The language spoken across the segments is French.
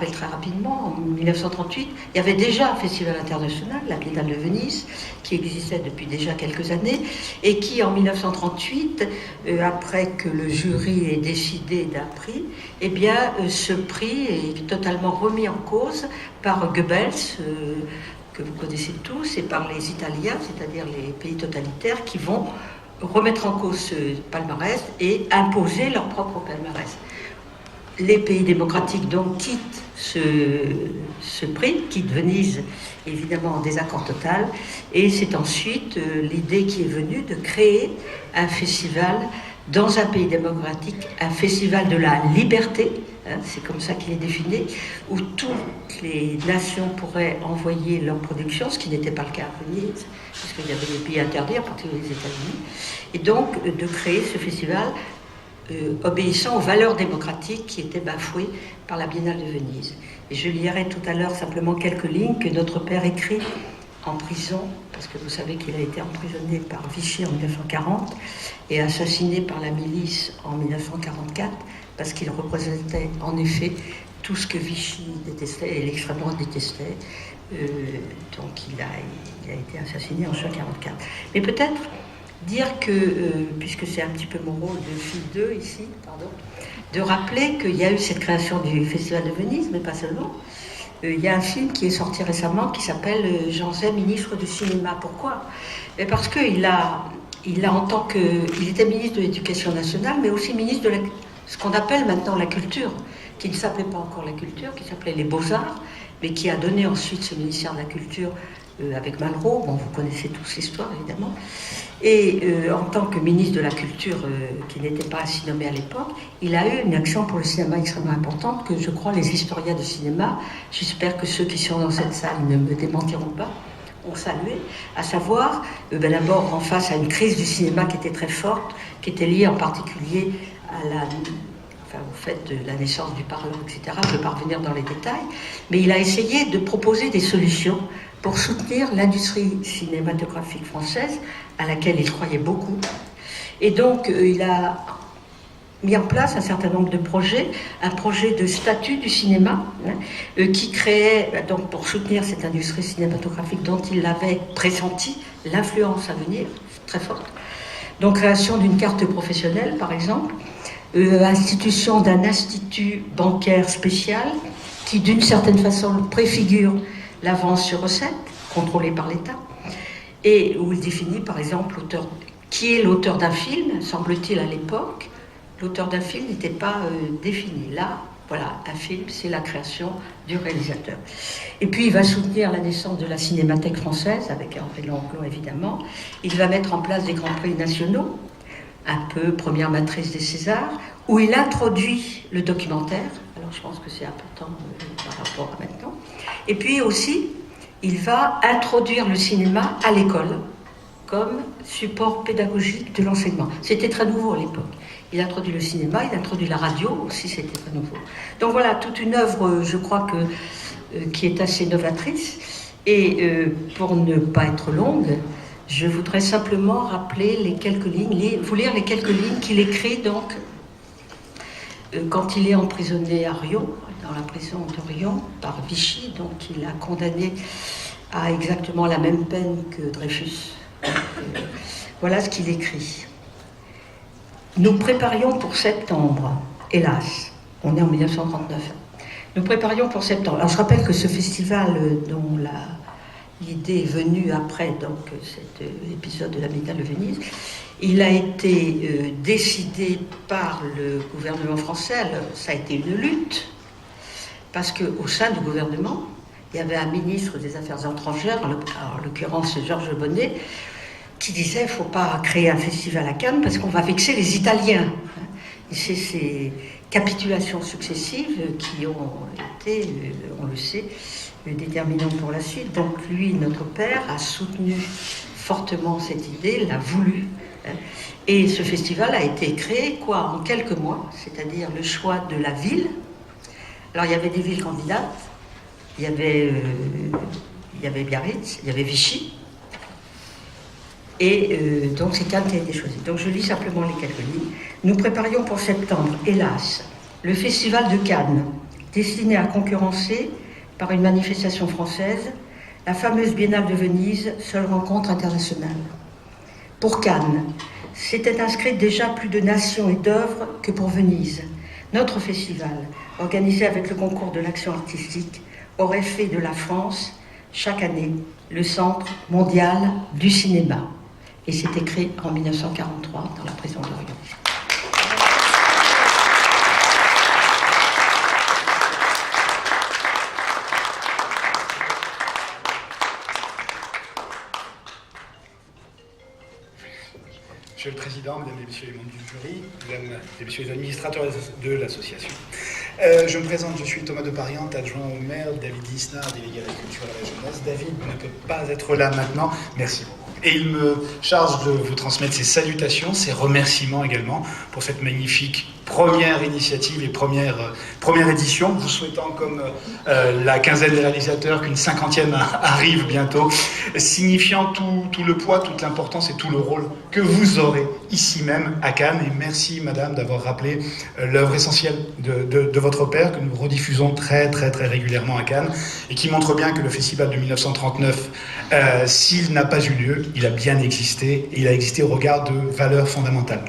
rappelle très rapidement, en 1938, il y avait déjà un festival international, la Biennale de Venise, qui existait depuis déjà quelques années, et qui, en 1938, après que le jury ait décidé d'un prix, eh bien, ce prix est totalement remis en cause par Goebbels, que vous connaissez tous, et par les Italiens, c'est-à-dire les pays totalitaires, qui vont remettre en cause ce palmarès et imposer leur propre palmarès. Les pays démocratiques donc quittent ce prix, quittent Venise évidemment en désaccord total, et c'est ensuite l'idée qui est venue de créer un festival dans un pays démocratique, un festival de la liberté, hein, c'est comme ça qu'il est défini, où toutes les nations pourraient envoyer leur production, ce qui n'était pas le cas à Venise, puisqu'il y avait des pays interdits, en particulier les États-Unis, et donc de créer ce festival obéissant aux valeurs démocratiques qui étaient bafouées par la Biennale de Venise. Et je lirai tout à l'heure simplement quelques lignes que notre père écrit en prison, parce que vous savez qu'il a été emprisonné par Vichy en 1940 et assassiné par la milice en 1944, parce qu'il représentait en effet tout ce que Vichy détestait et l'extrême droite détestait. Donc il a été assassiné en 1944. Mais peut-être dire que, puisque c'est un petit peu mon rôle de fille 2 ici, de rappeler qu'il y a eu cette création du Festival de Venise, mais pas seulement. Il y a un film qui est sorti récemment qui s'appelle Jean Zay, ministre du cinéma. Pourquoi ? Parce qu'il a en tant que... Il était ministre de l'Éducation nationale, mais aussi ministre de ce qu'on appelle maintenant la culture, qui ne s'appelait pas encore la culture, qui s'appelait les Beaux-Arts, mais qui a donné ensuite ce ministère de la Culture avec Malraux. Bon, vous connaissez tous l'histoire, évidemment. Et en tant que ministre de la Culture, qui n'était pas ainsi nommé à l'époque, il a eu une action pour le cinéma extrêmement importante que je crois les historiens de cinéma, j'espère que ceux qui sont dans cette salle ne me démentiront pas, ont salué, à savoir d'abord en face à une crise du cinéma qui était très forte, qui était liée en particulier au fait de la naissance du parlant, etc. Je ne vais pas revenir dans les détails, mais il a essayé de proposer des solutions pour soutenir l'industrie cinématographique française, à laquelle il croyait beaucoup. Et donc, il a mis en place un certain nombre de projets, un projet de statut du cinéma, qui créait, donc pour soutenir cette industrie cinématographique dont il avait pressenti l'influence à venir, très forte. Donc, création d'une carte professionnelle, par exemple, institution d'un institut bancaire spécial, qui d'une certaine façon préfigure l'avance sur recette, contrôlée par l'État, et où il définit par exemple qui est l'auteur d'un film, semble-t-il à l'époque. L'auteur d'un film n'était pas défini. Là, voilà, un film, c'est la création du réalisateur. Et puis il va soutenir la naissance de la Cinémathèque française, avec Hervé Langlot évidemment. Il va mettre en place des grands prix nationaux, un peu première matrice des Césars, où il introduit le documentaire. Alors je pense que c'est important par rapport à maintenant. Et puis aussi, il va introduire le cinéma à l'école comme support pédagogique de l'enseignement. C'était très nouveau à l'époque. Il introduit le cinéma, il introduit la radio aussi, c'était très nouveau. Donc voilà, toute une œuvre, je crois qui est assez novatrice. Et pour ne pas être longue, je voudrais simplement rappeler vous lire les quelques lignes qu'il écrit donc quand il est emprisonné à Riom, dans la prison de Riom, par Vichy, donc il a condamné à exactement la même peine que Dreyfus. Voilà ce qu'il écrit. Nous préparions pour septembre, hélas, on est en 1939. Nous préparions pour septembre. Alors je rappelle que ce festival dont l'idée est venue après donc, cet épisode de la Biennale de Venise, il a été décidé par le gouvernement français. Alors, ça a été une lutte, parce qu'au sein du gouvernement, il y avait un ministre des Affaires étrangères, en l'occurrence Georges Bonnet, qui disait qu'il ne faut pas créer un festival à Cannes parce qu'on va vexer les Italiens. Et c'est ces capitulations successives qui ont été, on le sait, déterminantes pour la suite. Donc lui, notre père, a soutenu fortement cette idée, l'a voulu. Et ce festival a été créé, en quelques mois, c'est-à-dire le choix de la ville. Alors il y avait des villes candidates, il y avait Biarritz, il y avait Vichy, et donc c'est Cannes qui a été choisi. Donc je lis simplement les quelques lignes. Nous préparions pour septembre, hélas, le festival de Cannes, destinée à concurrencer, par une manifestation française, la fameuse Biennale de Venise, seule rencontre internationale. Pour Cannes, s'étaient inscrites déjà plus de nations et d'œuvres que pour Venise. Notre festival, organisé avec le concours de l'action artistique, aurait fait de la France, chaque année, le centre mondial du cinéma. Et c'est écrit en 1943 dans la prison d'Orient. Monsieur le Président, Mesdames et Messieurs les membres du jury, Mesdames et Messieurs les administrateurs de l'association. Je me présente, je suis Thomas de Pariante, adjoint au maire, David Lisnard, délégué à la culture et à la jeunesse. David ne peut pas être là maintenant, merci beaucoup. Et il me charge de vous transmettre ses salutations, ses remerciements également pour cette magnifique première initiative et première édition, vous souhaitant comme la quinzaine des réalisateurs qu'une 50e arrive bientôt, signifiant tout le poids, toute l'importance et tout le rôle que vous aurez ici même à Cannes. Et merci Madame d'avoir rappelé l'œuvre essentielle de votre père que nous rediffusons très régulièrement à Cannes et qui montre bien que le festival de 1939, s'il n'a pas eu lieu, il a bien existé et il a existé au regard de valeurs fondamentales.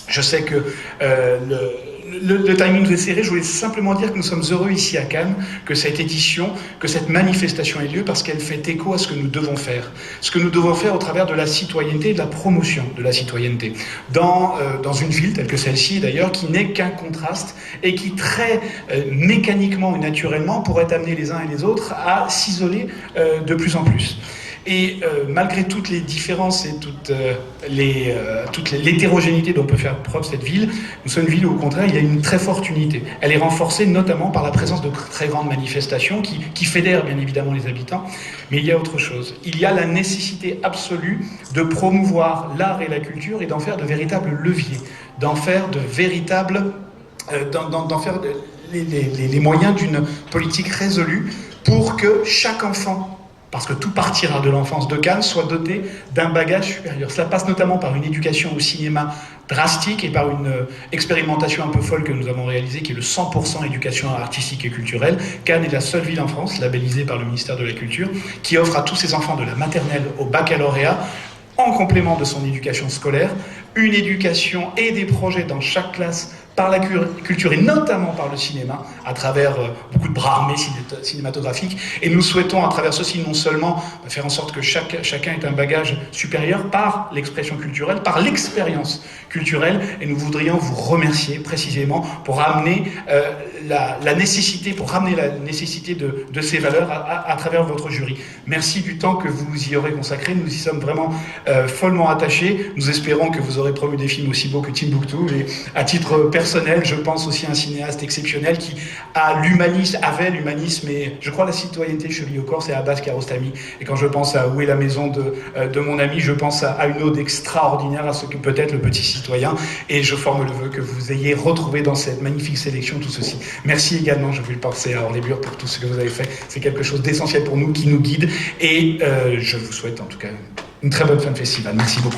Je sais que le timing nous est serré. Je voulais simplement dire que nous sommes heureux ici à Cannes, que cette édition, que cette manifestation ait lieu parce qu'elle fait écho à ce que nous devons faire. Ce que nous devons faire au travers de la citoyenneté et de la promotion de la citoyenneté. Dans une ville telle que celle-ci d'ailleurs, qui n'est qu'un contraste et qui très mécaniquement et naturellement pourrait amener les uns et les autres à s'isoler de plus en plus. Et malgré toutes les différences et toute l'hétérogénéité dont peut faire preuve cette ville, nous sommes une ville où au contraire il y a une très forte unité. Elle est renforcée notamment par la présence de très grandes manifestations qui fédèrent bien évidemment les habitants, mais il y a autre chose. Il y a la nécessité absolue de promouvoir l'art et la culture et d'en faire de véritables leviers, d'en faire de véritables... d'en faire les moyens d'une politique résolue pour que chaque enfant, parce que tout partira de l'enfance de Cannes, soit doté d'un bagage supérieur. Cela passe notamment par une éducation au cinéma drastique et par une expérimentation un peu folle que nous avons réalisée, qui est le 100% éducation artistique et culturelle. Cannes est la seule ville en France, labellisée par le ministère de la Culture, qui offre à tous ses enfants de la maternelle au baccalauréat, en complément de son éducation scolaire, une éducation et des projets dans chaque classe par la culture et notamment par le cinéma, à travers beaucoup de bras armés cinématographiques. Et nous souhaitons, à travers ceci, non seulement faire en sorte que chacun ait un bagage supérieur par l'expression culturelle, par l'expérience culturelle, et nous voudrions vous remercier précisément pour amener la nécessité de ces valeurs à travers votre jury. Merci du temps que vous y aurez consacré, nous y sommes vraiment follement attachés. Nous espérons que vous aurez promu des films aussi beaux que Timbuktu, et à titre personnel, je pense aussi à un cinéaste exceptionnel qui avait l'humanisme et, je crois, la citoyenneté chevillée au corps, c'est Abbas Kiarostami. Et quand je pense à Où est la maison de mon ami, je pense à une ode extraordinaire à ce que peut être le petit citoyen. Et je forme le vœu que vous ayez retrouvé dans cette magnifique sélection tout ceci. Merci également, je vais le penser à Orléans pour tout ce que vous avez fait. C'est quelque chose d'essentiel pour nous, qui nous guide. Et je vous souhaite en tout cas une très bonne fin de festival. Merci beaucoup.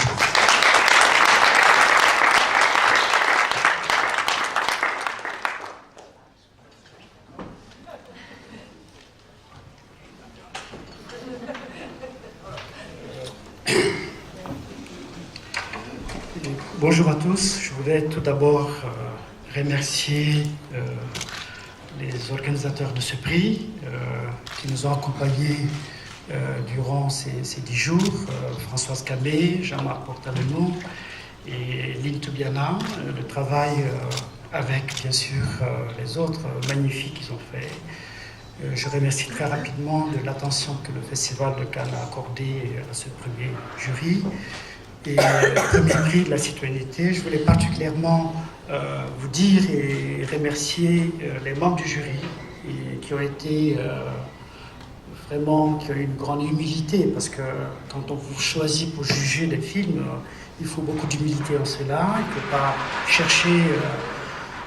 Bonjour à tous. Je voulais tout d'abord remercier les organisateurs de ce prix qui nous ont accompagnés durant ces 10 jours, Françoise Cabé, Jean-Marc Portaleno et Lynn Toubiana. Le travail avec, bien sûr, les autres magnifiques qu'ils ont fait. Je remercie très rapidement de l'attention que le Festival de Cannes a accordée à ce premier jury. Et le premier prix de la citoyenneté, je voulais particulièrement vous dire et remercier les membres du jury qui ont été vraiment, qui ont eu une grande humilité, parce que quand on vous choisit pour juger les films, il faut beaucoup d'humilité en cela. Il ne faut pas chercher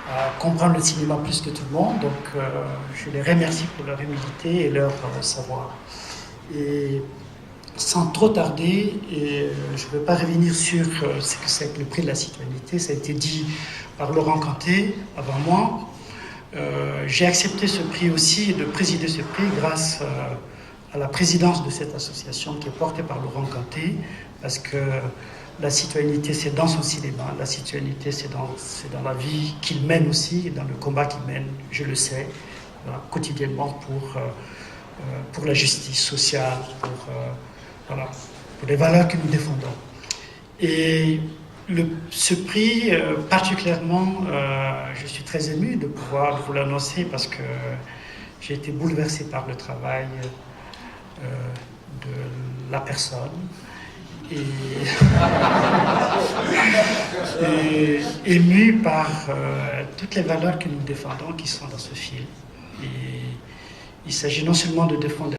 à comprendre le cinéma plus que tout le monde. Donc je les remercie pour leur humilité et leur savoir. Et sans trop tarder, et je ne veux pas revenir sur ce que c'est que le prix de la citoyenneté, ça a été dit par Laurent Canté avant moi. J'ai accepté ce prix aussi, de présider ce prix grâce à la présidence de cette association qui est portée par Laurent Canté, parce que la citoyenneté, c'est dans son cinéma, la citoyenneté, c'est dans la vie qu'il mène aussi, dans le combat qu'il mène, je le sais, voilà, quotidiennement pour la justice sociale, pour les valeurs que nous défendons. Et ce prix, particulièrement, je suis très ému de pouvoir vous l'annoncer parce que j'ai été bouleversé par le travail de la personne et ému par toutes les valeurs que nous défendons qui sont dans ce film. Et il s'agit non seulement de défendre